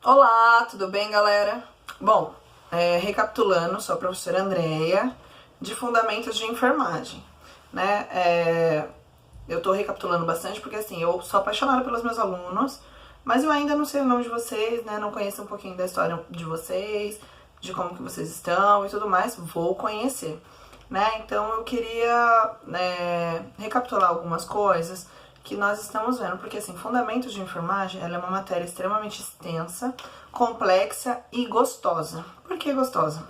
Olá, tudo bem, galera? Bom, recapitulando, sou a professora Andréia, de Fundamentos de Enfermagem, né? Eu tô recapitulando bastante porque, assim, eu sou apaixonada pelos meus alunos, mas eu ainda não sei o nome de vocês, né? Não conheço um pouquinho da história de vocês, de como que vocês estão e tudo mais. Vou conhecer, né? Então, eu queria recapitular algumas coisas que nós estamos vendo, porque assim, Fundamentos de Enfermagem, ela é uma matéria extremamente extensa, complexa e gostosa. Por que gostosa?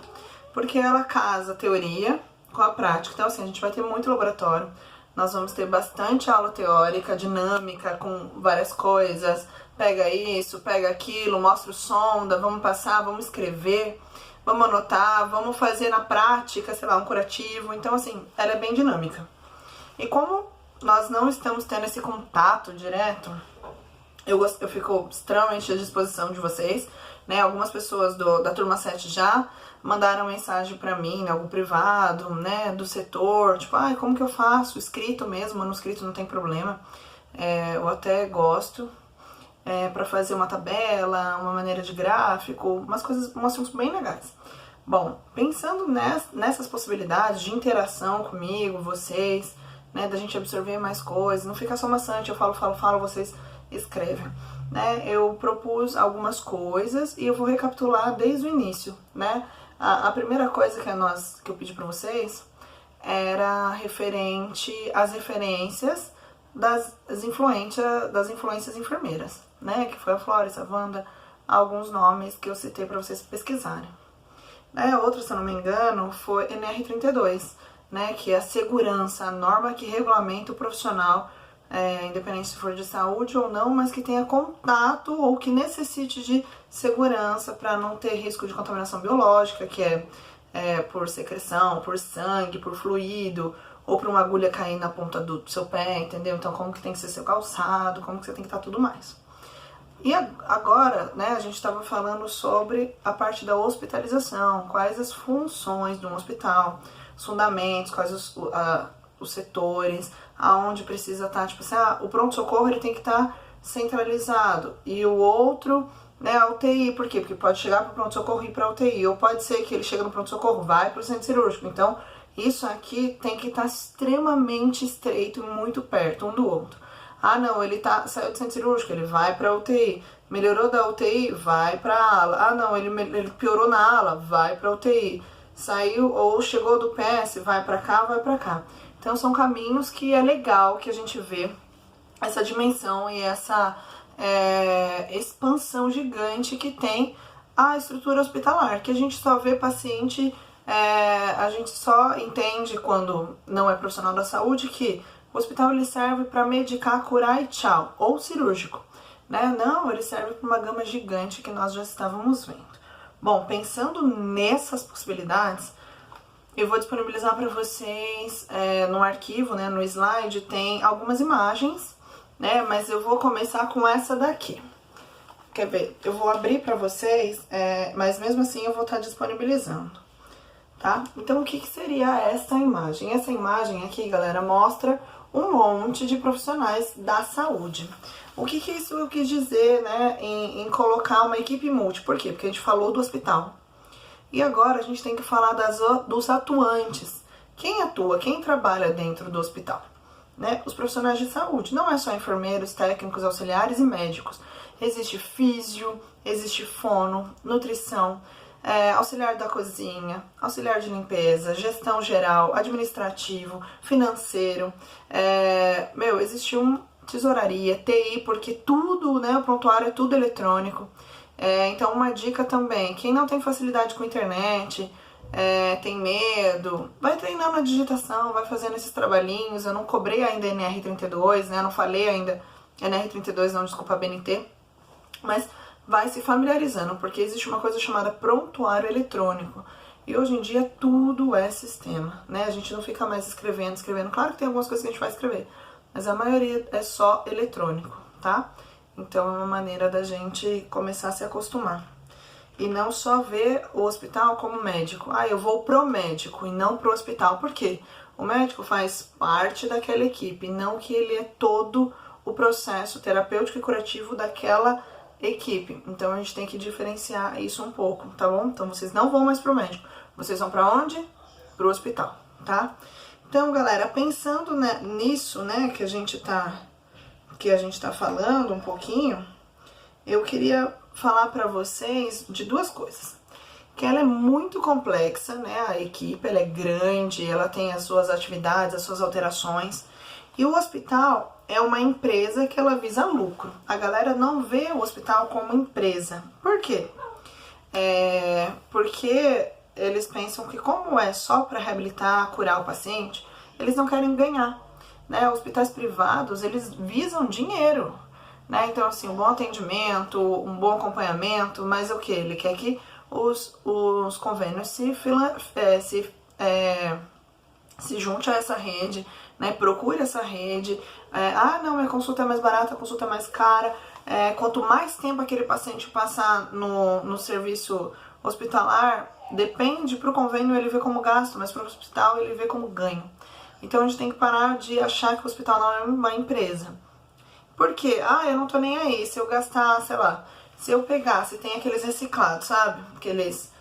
Porque ela casa a teoria com a prática. Então assim, a gente vai ter muito laboratório, nós vamos ter bastante aula teórica, dinâmica, com várias coisas, pega isso, pega aquilo, mostra o sonda, vamos passar, vamos escrever, vamos anotar, vamos fazer na prática, sei lá, um curativo. Então assim, ela é bem dinâmica. E como nós não estamos tendo esse contato direto, eu fico extremamente à disposição de vocês, né? Algumas pessoas da turma 7 já mandaram mensagem pra mim, né? Algo privado, né? Do setor, tipo, como que eu faço? Escrito mesmo, manuscrito não tem problema. Eu até gosto, pra fazer uma tabela, uma maneira de gráfico, umas coisas, uns assuntos bem legais. Bom, pensando nessas possibilidades de interação comigo, vocês, né, da gente absorver mais coisas, não fica só maçante, eu falo, vocês escrevem, né? Eu propus algumas coisas e eu vou recapitular desde o início, né? A primeira coisa que eu pedi para vocês era referente às referências das influências enfermeiras, né? Que foi a Flores, a Wanda, alguns nomes que eu citei para vocês pesquisarem. Outra, se eu não me engano, foi NR32, né, que é a segurança, a norma que regulamenta o profissional, independente se for de saúde ou não, mas que tenha contato ou que necessite de segurança para não ter risco de contaminação biológica, que é por secreção, por sangue, por fluido, ou por uma agulha cair na ponta do seu pé, entendeu? Então, como que tem que ser seu calçado, como que você tem que estar tudo mais. E agora, né, a gente estava falando sobre a parte da hospitalização, quais as funções de um hospital, os fundamentos, quais os setores, aonde precisa estar, tipo assim, o pronto-socorro ele tem que estar centralizado, e o outro, né, a UTI, por quê? Porque pode chegar para o pronto-socorro e ir para a UTI, ou pode ser que ele chega no pronto-socorro, vai para o centro cirúrgico. Então, isso aqui tem que estar extremamente estreito e muito perto um do outro. Não, ele saiu do centro cirúrgico, ele vai pra UTI. Melhorou da UTI, vai pra ala. Não, ele piorou na ala, vai pra UTI. Saiu ou chegou do PS, vai pra cá, vai pra cá. Então são caminhos que é legal que a gente vê essa dimensão e essa expansão gigante que tem a estrutura hospitalar, que a gente só vê paciente, a gente só entende quando não é profissional da saúde que o hospital ele serve para medicar, curar e tchau, ou cirúrgico, né? Não, ele serve para uma gama gigante que nós já estávamos vendo. Bom, pensando nessas possibilidades, eu vou disponibilizar para vocês no arquivo, né, no slide, tem algumas imagens, né? Mas eu vou começar com essa daqui. Quer ver? Eu vou abrir para vocês, mas mesmo assim eu vou estar disponibilizando, tá? Então, o que seria essa imagem? Essa imagem aqui, galera, mostra um monte de profissionais da saúde. O que isso eu quis dizer, né, em colocar uma equipe multi? Por quê? Porque a gente falou do hospital. E agora a gente tem que falar dos atuantes. Quem atua, quem trabalha dentro do hospital? Né? Os profissionais de saúde. Não é só enfermeiros, técnicos, auxiliares e médicos. Existe físio, existe fono, nutrição, auxiliar da cozinha, auxiliar de limpeza, gestão geral, administrativo, financeiro, existe tesouraria, TI, porque tudo, né, o prontuário é tudo eletrônico. Então uma dica também, quem não tem facilidade com internet, tem medo, vai treinando na digitação, vai fazendo esses trabalhinhos. Eu não cobrei ainda NR32, né, não falei ainda NR32, não, desculpa, BNT, mas vai se familiarizando, porque existe uma coisa chamada prontuário eletrônico. E hoje em dia tudo é sistema, né? A gente não fica mais escrevendo. Claro que tem algumas coisas que a gente vai escrever, mas a maioria é só eletrônico, tá? Então é uma maneira da gente começar a se acostumar. E não só ver o hospital como médico. Eu vou pro médico e não pro hospital. Por quê? O médico faz parte daquela equipe, não que ele é todo o processo terapêutico e curativo daquela equipe. Então a gente tem que diferenciar isso um pouco, tá bom? Então vocês não vão mais pro médico. Vocês vão pra onde? Pro hospital, tá? Então, galera, pensando, né, nisso, né, que a gente tá falando um pouquinho, eu queria falar pra vocês de duas coisas. Que ela é muito complexa, né, a equipe, ela é grande, ela tem as suas atividades, as suas alterações. E o hospital é uma empresa que ela visa lucro. A galera não vê o hospital como empresa. Por quê? Porque eles pensam que como é só para reabilitar, curar o paciente, eles não querem ganhar, né? Hospitais privados, eles visam dinheiro, né? Então, assim, um bom atendimento, um bom acompanhamento, mas o que? Ele quer que os convênios se junte a essa rede, né? Procure essa rede. Não, minha consulta é mais barata, a consulta é mais cara. Quanto mais tempo aquele paciente passar no serviço hospitalar, depende, para o convênio ele vê como gasto, mas para o hospital ele vê como ganho. Então a gente tem que parar de achar que o hospital não é uma empresa. Por quê? Eu não tô nem aí, se eu gastar, sei lá, se eu pegar, se tem aqueles reciclados, sabe? Aqueles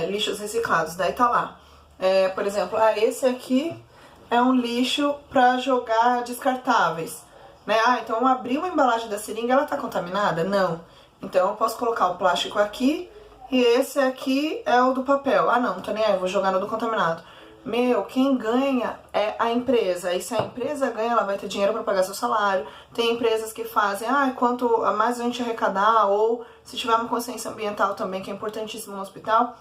lixos reciclados, daí tá lá. Por exemplo, esse aqui é um lixo para jogar descartáveis, né? Então eu abri uma embalagem da seringa, ela tá contaminada? Não. Então eu posso colocar o plástico aqui e esse aqui é o do papel. Não tô nem aí, eu vou jogar no do contaminado. Quem ganha é a empresa. E se a empresa ganha, ela vai ter dinheiro para pagar seu salário. Tem empresas que fazem, quanto mais a gente arrecadar, ou se tiver uma consciência ambiental também, que é importantíssimo no hospital,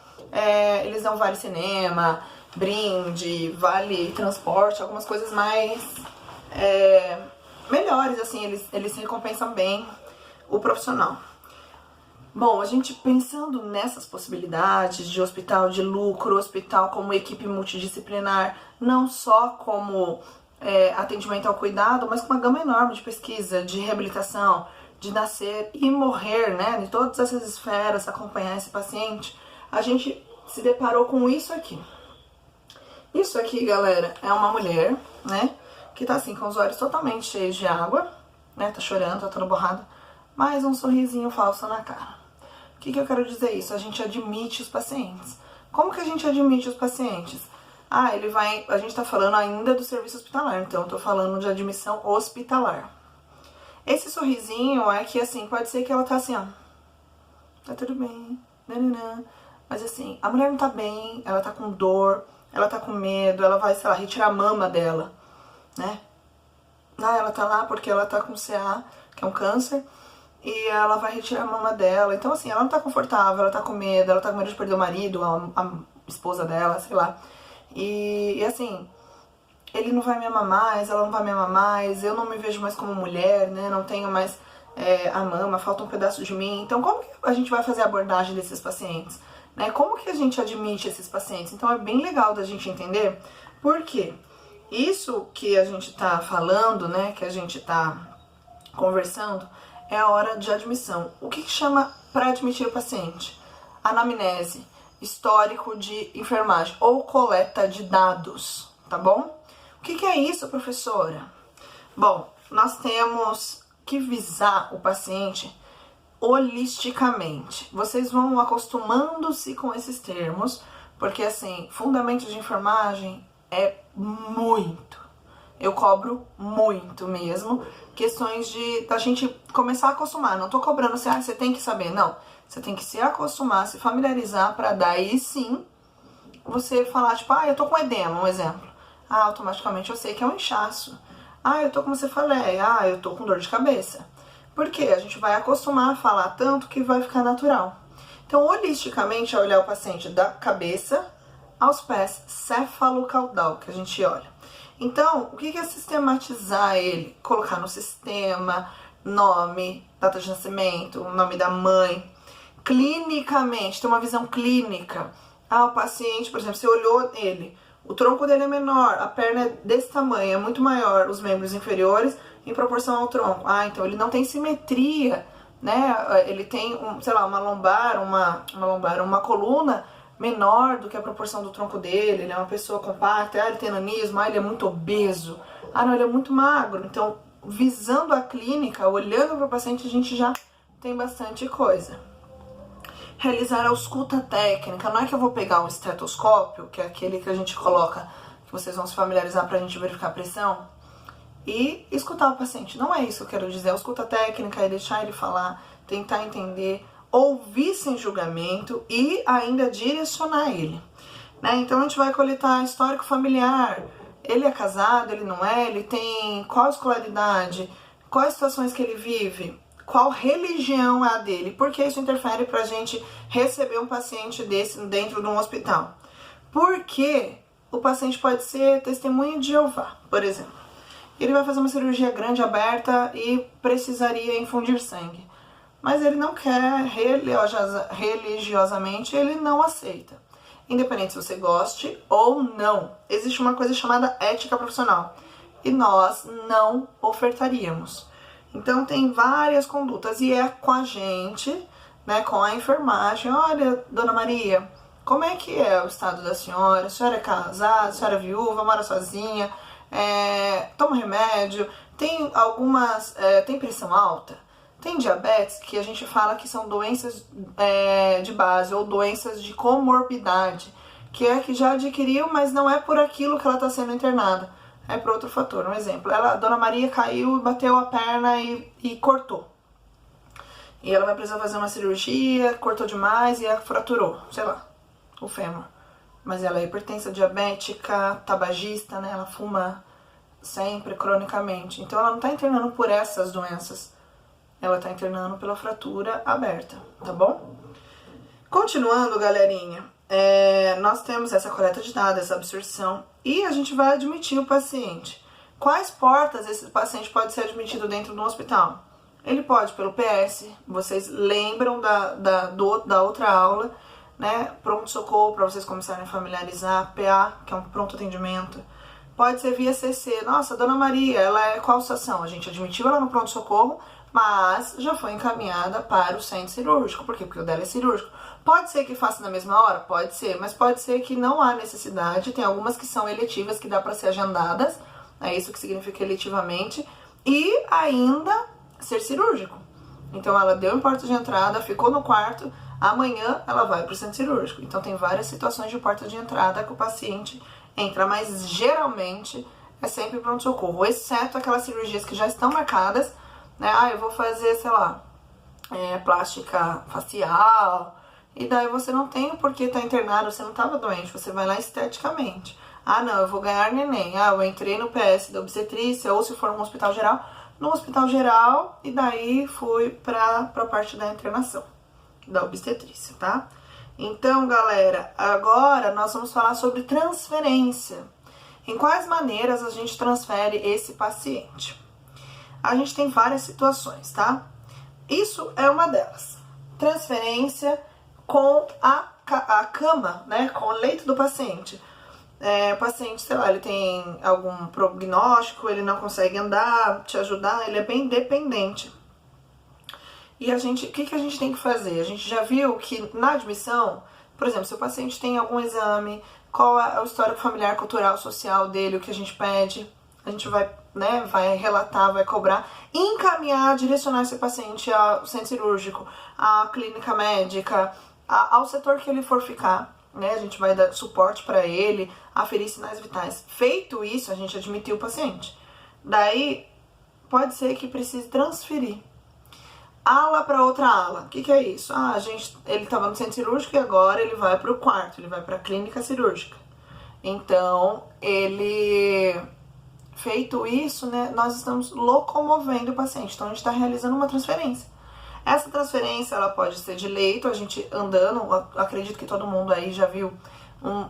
eles dão vale cinema, brinde, vale transporte, algumas coisas mais melhores, assim, eles recompensam bem o profissional. Bom, a gente pensando nessas possibilidades de hospital de lucro, hospital como equipe multidisciplinar, não só como atendimento ao cuidado, mas com uma gama enorme de pesquisa, de reabilitação, de nascer e morrer, né, em todas essas esferas, acompanhar esse paciente, a gente se deparou com isso aqui. Isso aqui, galera, é uma mulher, né, que tá assim, com os olhos totalmente cheios de água, né, tá chorando, tá toda borrada, mas um sorrisinho falso na cara. O que eu quero dizer isso? A gente admite os pacientes. Como que a gente admite os pacientes? A gente tá falando ainda do serviço hospitalar, então eu tô falando de admissão hospitalar. Esse sorrisinho é que, assim, pode ser que ela tá assim, ó, tá tudo bem, nananã. Mas assim, a mulher não tá bem, ela tá com dor, ela tá com medo, ela vai, sei lá, retirar a mama dela, né? Ela tá lá porque ela tá com CA, que é um câncer, e ela vai retirar a mama dela. Então, assim, ela não tá confortável, ela tá com medo de perder o marido, a esposa dela, sei lá. E assim, ele não vai me amar mais, ela não vai me amar mais, eu não me vejo mais como mulher, né? Não tenho mais a mama, falta um pedaço de mim. Então, como que a gente vai fazer a abordagem desses pacientes? Né? Como que a gente admite esses pacientes? Então, é bem legal da gente entender por quê. Isso que a gente tá falando, né, que a gente tá conversando, é a hora de admissão. O que chama para admitir o paciente? Anamnese, histórico de enfermagem ou coleta de dados, tá bom? O que é isso, professora? Bom, nós temos que visar o paciente holisticamente. Vocês vão acostumando-se com esses termos, porque assim, fundamentos de enfermagem é muito. Eu cobro muito mesmo. Questões da gente começar a acostumar. Não tô cobrando assim, você tem que saber. Não. Você tem que se acostumar, se familiarizar pra daí sim você falar, tipo, eu tô com edema, um exemplo. Automaticamente eu sei que é um inchaço. Eu tô, como você falei, eu tô com dor de cabeça. Por quê? A gente vai acostumar a falar tanto que vai ficar natural. Então, holisticamente, é olhar o paciente da cabeça aos pés, céfalo-caudal, que a gente olha. Então, o que é sistematizar ele? Colocar no sistema, nome, data de nascimento, nome da mãe. Clinicamente, ter uma visão clínica. O paciente, por exemplo, você olhou ele, o tronco dele é menor, a perna é desse tamanho, é muito maior, os membros inferiores em proporção ao tronco. Então ele não tem simetria, né? Ele tem, sei lá, uma coluna menor do que a proporção do tronco dele, ele é uma pessoa compacta, ele tem nanismo, ele é muito obeso, não, ele é muito magro. Então, visando a clínica, olhando para o paciente, a gente já tem bastante coisa. Realizar a ausculta técnica, não é que eu vou pegar um estetoscópio, que é aquele que a gente coloca, que vocês vão se familiarizar pra gente verificar a pressão, e escutar o paciente. Não é isso que eu quero dizer. A ausculta técnica é deixar ele falar, tentar entender, ouvir sem julgamento e ainda direcionar ele. Né? Então a gente vai coletar histórico familiar. Ele é casado, ele não é, ele tem qual escolaridade, quais situações que ele vive, qual religião é a dele, porque isso interfere pra gente receber um paciente desse dentro de um hospital. Porque o paciente pode ser testemunha de Jeová, por exemplo. Ele vai fazer uma cirurgia grande, aberta e precisaria infundir sangue. Mas ele não quer, religiosamente, ele não aceita. Independente se você goste ou não. Existe uma coisa chamada ética profissional. E nós não ofertaríamos. Então tem várias condutas e é com a gente, né, com a enfermagem. Olha, dona Maria, como é que é o estado da senhora? A senhora é casada, a senhora é viúva, mora sozinha, toma remédio, tem algumas, tem pressão alta, tem diabetes, que a gente fala que são doenças de base ou doenças de comorbidade, que é que já adquiriu, mas não é por aquilo que ela está sendo internada. É por outro fator. Um exemplo, a dona Maria caiu e bateu a perna e cortou. E ela vai precisar fazer uma cirurgia, cortou demais e a fraturou, sei lá, o fêmur. Mas ela é hipertensa, diabética, tabagista, né? Ela fuma sempre, cronicamente. Então ela não tá internando por essas doenças. Ela tá internando pela fratura aberta, tá bom? Continuando, galerinha. Nós temos essa coleta de dados, essa absorção, e a gente vai admitir o paciente. Quais portas esse paciente pode ser admitido dentro do hospital? Ele pode pelo PS, vocês lembram da outra aula, né? Pronto-socorro, para vocês começarem a familiarizar, PA, que é um pronto atendimento. Pode ser via CC. Nossa, dona Maria, ela é qual situação? A gente admitiu ela no pronto-socorro, mas já foi encaminhada para o centro cirúrgico. Por quê? Porque o dela é cirúrgico. Pode ser que faça na mesma hora? Pode ser, mas pode ser que não há necessidade. Tem algumas que são eletivas, que dá para ser agendadas, é isso que significa eletivamente, e ainda ser cirúrgico. Então ela deu em porta de entrada, ficou no quarto, amanhã ela vai para o centro cirúrgico. Então tem várias situações de porta de entrada que o paciente entra, mas geralmente é sempre pronto-socorro, exceto aquelas cirurgias que já estão marcadas, né? Ah, eu vou fazer, sei lá, plástica facial, e daí você não tem porque tá internado, você não tava doente, você vai lá esteticamente. Ah, não, eu vou ganhar neném. Ah, eu entrei no PS da obstetrícia, ou se for um hospital geral, no hospital geral, e daí fui pra parte da internação, da obstetrícia, tá? Então, galera, agora nós vamos falar sobre transferência. Em quais maneiras a gente transfere esse paciente? A gente tem várias situações, tá? Isso é uma delas. Transferência com a cama, né? Com o leito do paciente. O paciente, sei lá, ele tem algum prognóstico, ele não consegue andar, te ajudar, ele é bem dependente. E o que a gente tem que fazer? A gente já viu que na admissão, por exemplo, se o paciente tem algum exame, qual é o histórico familiar, cultural, social dele, o que a gente pede, a gente vai, né, vai relatar, vai cobrar, encaminhar, direcionar esse paciente ao centro cirúrgico, à clínica médica, ao setor que ele for ficar, né, a gente vai dar suporte para ele, aferir sinais vitais. Feito isso, a gente admitiu o paciente. Daí, pode ser que precise transferir ala para outra ala. O que é isso? Ele estava no centro cirúrgico e agora ele vai para o quarto, ele vai para a clínica cirúrgica. Então, feito isso, né, nós estamos locomovendo o paciente. Então, a gente está realizando uma transferência. Essa transferência, ela pode ser de leito, a gente andando, acredito que todo mundo aí já viu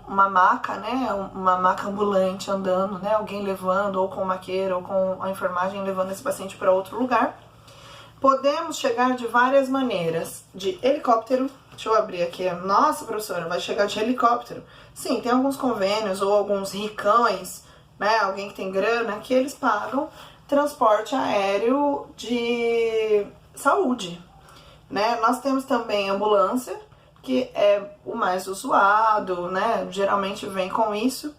uma maca, né, uma maca ambulante andando, né, alguém levando, ou com o maqueiro, ou com a enfermagem levando esse paciente para outro lugar. Podemos chegar de várias maneiras, de helicóptero, deixa eu abrir aqui, nossa professora, vai chegar de helicóptero. Sim, tem alguns convênios ou alguns ricães, né, alguém que tem grana, que eles pagam transporte aéreo de saúde, né? Nós temos também ambulância, que é o mais usuado, né? Geralmente vem com isso.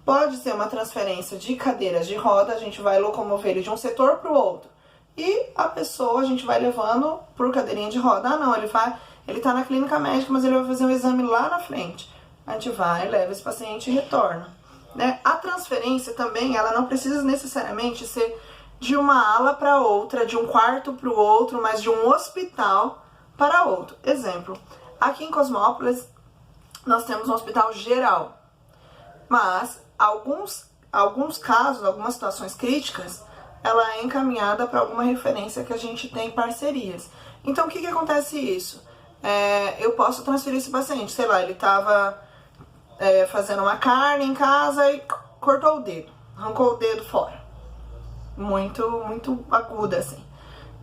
Pode ser uma transferência de cadeiras de roda, a gente vai locomover ele de um setor para o outro. e a pessoa, a gente vai levando por cadeirinha de roda. Ah, não, ele tá na clínica médica, mas ele vai fazer um exame lá na frente. A gente vai, leva esse paciente e retorna, né? A transferência também, ela não precisa necessariamente ser de uma ala para outra, de um quarto para o outro, mas de um hospital para outro. Exemplo, aqui em Cosmópolis, nós temos um hospital geral, mas alguns casos, algumas situações críticas, ela é encaminhada para alguma referência que a gente tem parcerias. Então, o que acontece isso? Eu posso transferir esse paciente, sei lá, ele estava fazendo uma carne em casa e cortou o dedo, arrancou o dedo fora. Muito aguda, assim.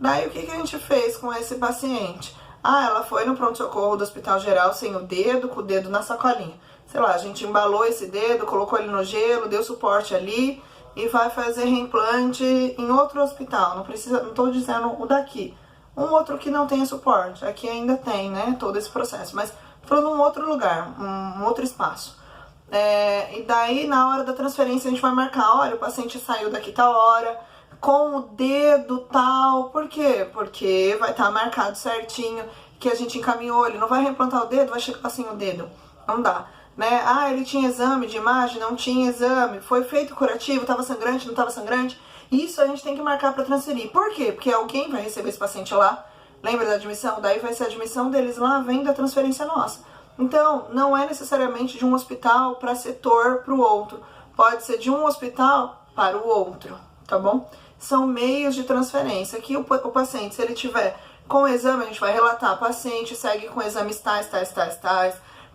Daí, o que a gente fez com esse paciente? Ah, ela foi no pronto-socorro do Hospital Geral sem o dedo, com o dedo na sacolinha. Sei lá, a gente embalou esse dedo, colocou ele no gelo, deu suporte ali e vai fazer reimplante em outro hospital. Não tô dizendo o daqui. Um outro que não tenha suporte. Aqui ainda tem, né, todo esse processo. Mas falando num outro lugar, um outro espaço. E daí, na hora da transferência, a gente vai marcar, olha, o paciente saiu daqui tal hora, com o dedo tal. Por quê? Porque vai estar marcado certinho que a gente encaminhou. Ele não vai reimplantar o dedo, vai chegar assim o dedo. Não dá, né? Ah, ele tinha exame de imagem, não tinha exame. Foi feito curativo, estava sangrante, não estava sangrante. Isso a gente tem que marcar para transferir. Por quê? Porque alguém vai receber esse paciente lá. Lembra da admissão? Daí vai ser a admissão deles lá, vem da transferência nossa. Então, não é necessariamente de um hospital para setor para o outro. Pode ser de um hospital para o outro, tá bom? São meios de transferência. Aqui o paciente, se ele tiver com o exame, a gente vai relatar, paciente segue com exames tais,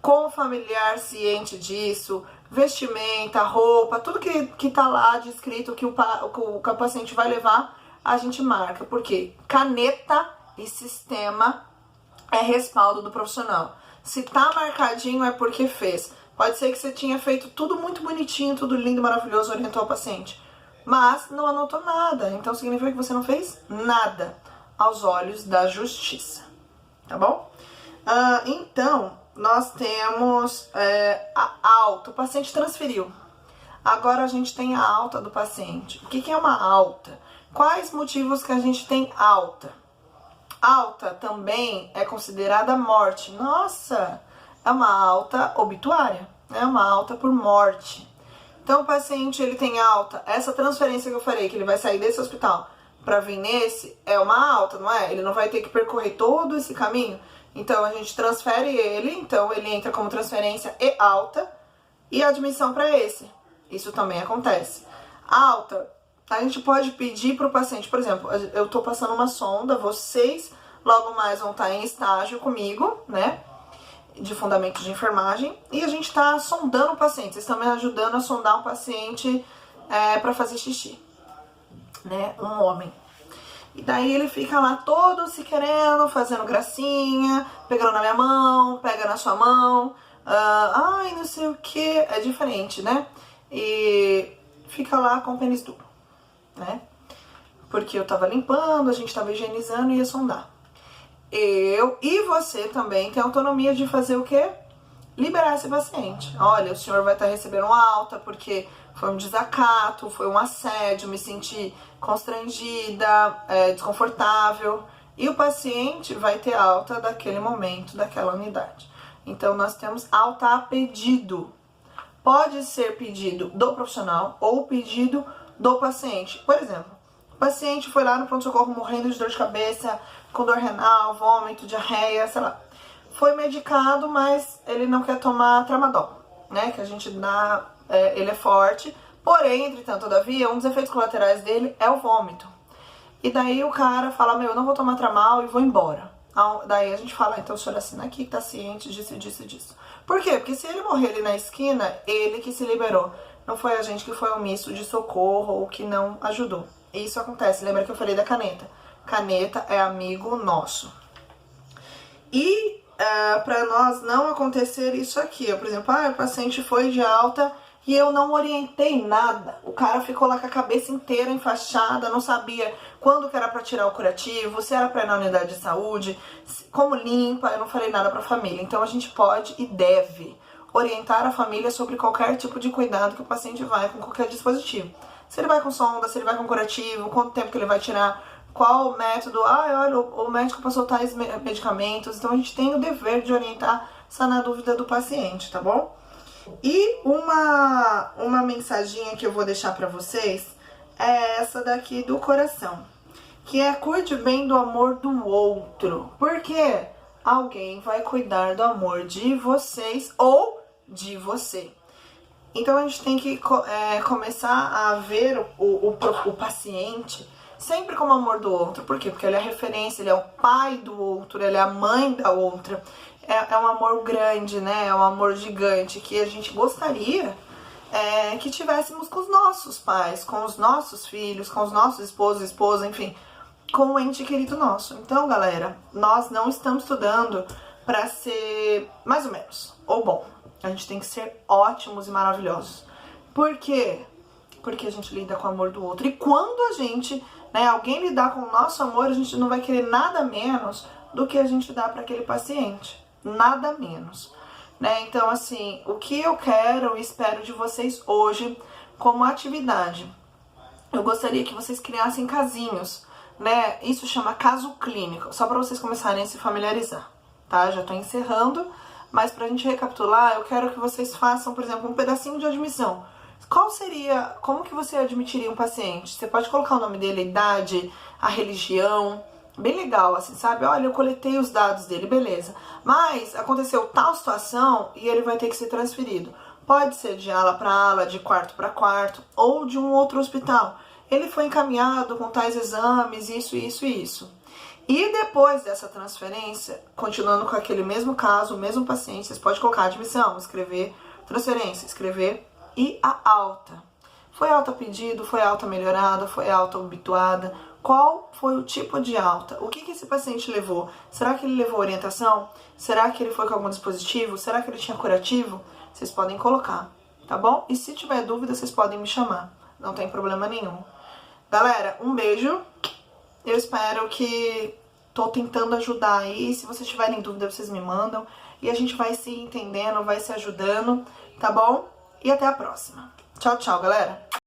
com o familiar ciente disso, vestimenta, roupa, tudo que tá lá descrito que o paciente vai levar, a gente marca. Por quê? Caneta e sistema é respaldo do profissional. Se tá marcadinho é porque fez. Pode ser que você tinha feito tudo muito bonitinho, tudo lindo, maravilhoso, orientou o paciente, mas não anotou nada. Então significa que você não fez nada aos olhos da justiça, tá bom? Então, nós temos a alta. O paciente transferiu. Agora a gente tem a alta do paciente. O que é uma alta? Quais motivos que a gente tem alta? Alta também é considerada morte. Nossa, é uma alta obituária, é uma alta por morte. Então o paciente, ele tem alta. Essa transferência que eu falei, que ele vai sair desse hospital para vir nesse, é uma alta, não é? Ele não vai ter que percorrer todo esse caminho. Então a gente transfere ele, então ele entra como transferência e alta e admissão para esse. Isso também acontece. Alta, a gente pode pedir para o paciente, por exemplo, eu estou passando uma sonda, vocês logo mais vão estar em estágio comigo, né, de fundamento de enfermagem, e a gente está sondando o paciente, vocês estão me ajudando a sondar um paciente para fazer xixi, né, um homem. E daí ele fica lá todo se querendo, fazendo gracinha, pegando na minha mão, pega na sua mão, ai, não sei o que, é diferente, né, e fica lá com o pênis duro, né? Porque eu tava limpando, a gente tava higienizando e ia sondar. Eu e você também tem autonomia de fazer o quê? Liberar esse paciente. Olha, o senhor vai estar recebendo uma alta porque foi um desacato, foi um assédio, me senti constrangida, desconfortável. E o paciente vai ter alta daquele momento, daquela unidade. Então, nós temos alta a pedido. Pode ser pedido do profissional ou pedido do paciente. Por exemplo, o paciente foi lá no pronto-socorro morrendo de dor de cabeça, com dor renal, vômito, diarreia, sei lá. Foi medicado, mas ele não quer tomar tramadol, né? Que a gente dá, ele é forte. Porém, entretanto, todavia, um dos efeitos colaterais dele é o vômito. E daí o cara fala, eu não vou tomar tramal e vou embora. Daí a gente fala, então o senhor assina aqui que tá ciente disso, disso e disso. Por quê? Porque se ele morrer ali na esquina, ele que se liberou. Não foi a gente que foi omisso de socorro ou que não ajudou. Isso acontece. Lembra que eu falei da caneta? Caneta é amigo nosso. E para nós não acontecer isso aqui, por exemplo, o paciente foi de alta e eu não orientei nada. O cara ficou lá com a cabeça inteira enfaixada, não sabia quando que era para tirar o curativo, se era para ir na unidade de saúde, como limpa, eu não falei nada para a família. Então a gente pode e deve orientar a família sobre qualquer tipo de cuidado que o paciente vai com qualquer dispositivo. Se ele vai com sonda, se ele vai com curativo, quanto tempo que ele vai tirar, qual método, olha, o médico passou tais medicamentos, então a gente tem o dever de orientar, sanar a dúvida do paciente, tá bom? E uma mensaginha que eu vou deixar pra vocês é essa daqui do coração, que é: cuide bem do amor do outro, porque alguém vai cuidar do amor de vocês ou de você. Então a gente tem que começar a ver o paciente sempre como amor do outro. Por quê? Porque ele é a referência, ele é o pai do outro, ele é a mãe da outra. É um amor grande, né? É um amor gigante que a gente gostaria que tivéssemos com os nossos pais, com os nossos filhos, com os nossos esposos, esposa, enfim, com o ente querido nosso. Então, galera, nós não estamos estudando para ser mais ou menos ou bom. A gente tem que ser ótimos e maravilhosos. Por quê? Porque a gente lida com o amor do outro. E quando a gente, alguém lidar com o nosso amor, a gente não vai querer nada menos do que a gente dá para aquele paciente. Nada menos. Então, assim, o que eu quero e espero de vocês hoje como atividade, eu gostaria que vocês criassem casinhos, Isso chama caso clínico, só para vocês começarem a se familiarizar, tá? Já tô encerrando, mas pra gente recapitular, eu quero que vocês façam, por exemplo, um pedacinho de admissão. Como que você admitiria um paciente? Você pode colocar o nome dele, a idade, a religião, bem legal, assim, sabe? Olha, eu coletei os dados dele, beleza. Mas aconteceu tal situação e ele vai ter que ser transferido. Pode ser de ala para ala, de quarto para quarto, ou de um outro hospital. Ele foi encaminhado com tais exames, isso, isso e isso. E depois dessa transferência, continuando com aquele mesmo caso, o mesmo paciente, vocês podem colocar admissão, escrever transferência, escrever e a alta. Foi alta pedido, foi alta melhorada, foi alta obituada? Qual foi o tipo de alta? O que esse paciente levou? Será que ele levou orientação? Será que ele foi com algum dispositivo? Será que ele tinha curativo? Vocês podem colocar, tá bom? E se tiver dúvida, vocês podem me chamar. Não tem problema nenhum. Galera, um beijo. Eu espero que tô tentando ajudar aí. Se vocês tiverem dúvida, vocês me mandam. E a gente vai se entendendo, vai se ajudando, tá bom? E até a próxima. Tchau, tchau, galera.